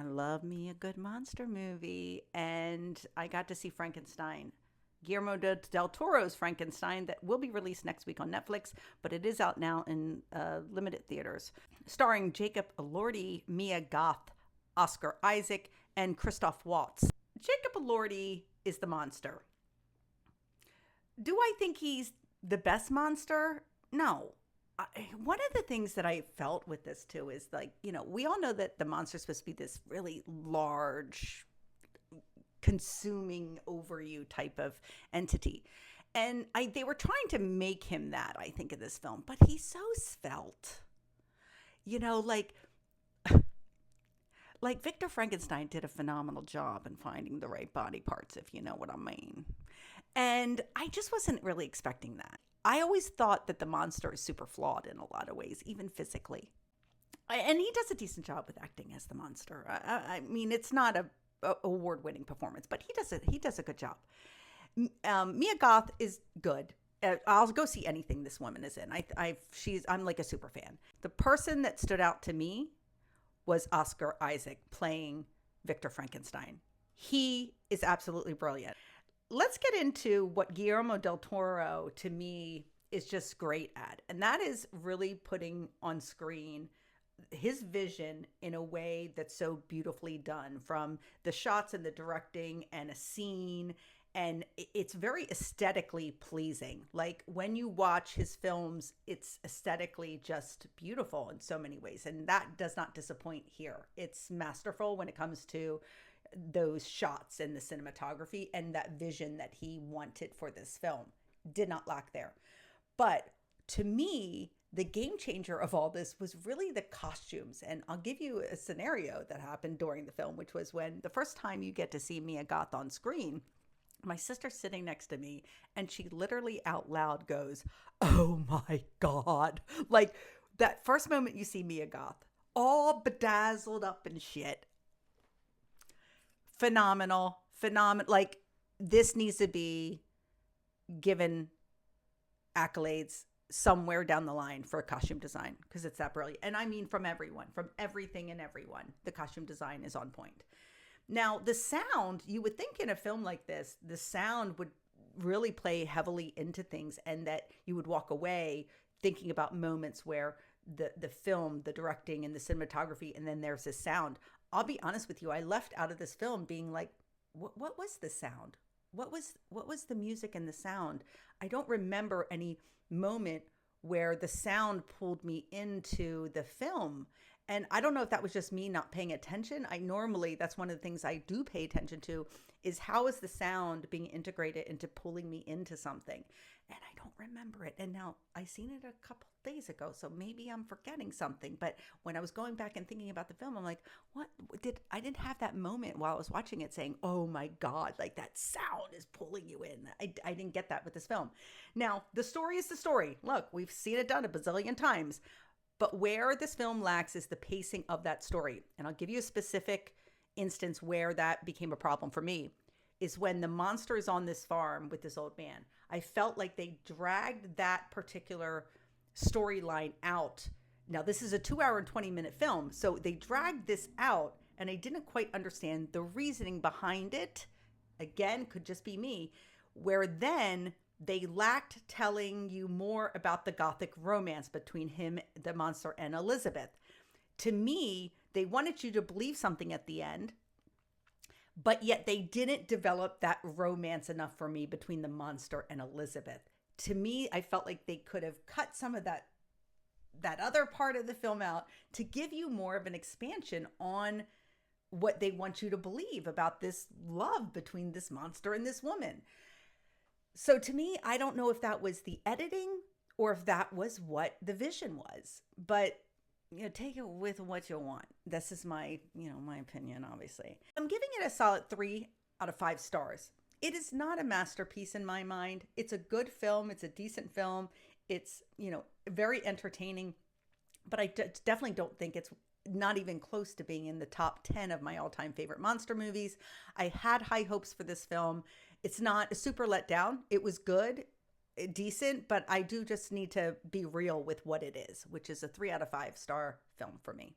I love me a good monster movie. And I got to see Frankenstein. Guillermo del Toro's Frankenstein that will be released next week on Netflix, but it is out now in limited theaters. Starring Jacob Elordi, Mia Goth, Oscar Isaac, and Christoph Waltz. Jacob Elordi is the monster. Do I think he's the best monster? No. One of the things that I felt with this too is like, we all know that the monster's supposed to be this really large, consuming over you type of entity. And they were trying to make him that, I think, in this film, but he's so svelte. You know, like like Victor Frankenstein did a phenomenal job in finding the right body parts, if you know what I mean. And I just wasn't really expecting that. I always thought that the monster is super flawed in a lot of ways, even physically. And he does a decent job with acting as the monster. I mean, it's not a award-winning performance, but he does a good job. Mia Goth is good. I'll go see anything this woman is in. I'm like a super fan. The person that stood out to me was Oscar Isaac playing Victor Frankenstein. He is absolutely brilliant. Let's get into what Guillermo del Toro, to me, is just great at. And that is really putting on screen his vision in a way that's so beautifully done, from the shots and the directing and a scene. And it's very aesthetically pleasing. Like when you watch his films, it's aesthetically just beautiful in so many ways. And that does not disappoint here. It's masterful when it comes to those shots and the cinematography and that vision that he wanted for this film. Did not lack there. But to me, the game changer of all this was really the costumes. And I'll give you a scenario that happened during the film, which was when the first time you get to see Mia Goth on screen, my sister's sitting next to me and she literally out loud goes, "Oh my God." Like that first moment you see Mia Goth, all bedazzled up and shit. Phenomenal. Like this needs to be given accolades somewhere down the line for costume design because it's that brilliant. And I mean from everyone, from everything and everyone, the costume design is on point. Now, the sound, you would think in a film like this, the sound would really play heavily into things and that you would walk away thinking about moments where the film, the directing and the cinematography, and then there's this sound. I'll be honest with you, I left out of this film being like, what was the sound? What was the music and the sound? I don't remember any moment where the sound pulled me into the film. And I don't know if that was just me not paying attention. That's one of the things I do pay attention to is how is the sound being integrated into pulling me into something. And I don't remember it. And now I seen it a couple days ago, so maybe I'm forgetting something. But when I was going back and thinking about the film, I'm like, I didn't have that moment while I was watching it saying, "Oh my God, like that sound is pulling you in." I didn't get that with this film. Now, the story is the story. Look, we've seen it done a bazillion times. But where this film lacks is the pacing of that story. And I'll give you a specific instance where that became a problem for me, is when the monster is on this farm with this old man. I felt like they dragged that particular storyline out. Now, this is a 2 hour and 20-minute film, so they dragged this out, and I didn't quite understand the reasoning behind it. Again, could just be me, where then they lacked telling you more about the gothic romance between him, the monster, and Elizabeth. To me, they wanted you to believe something at the end, but yet they didn't develop that romance enough for me between the monster and Elizabeth. To me, I felt like they could have cut some of that other part of the film out to give you more of an expansion on what they want you to believe about this love between this monster and this woman. So to me, I don't know if that was the editing or if that was what the vision was, but take it with what you want. This is my opinion, obviously. I'm giving it a solid 3 out of 5 stars. It is not a masterpiece in my mind. It's a good film. It's a decent film. It's, very entertaining, but I definitely don't think it's not even close to being in the top 10 of my all-time favorite monster movies. I had high hopes for this film. It's not a super letdown. It was good, decent, but I do just need to be real with what it is, which is a 3 out of 5 star film for me.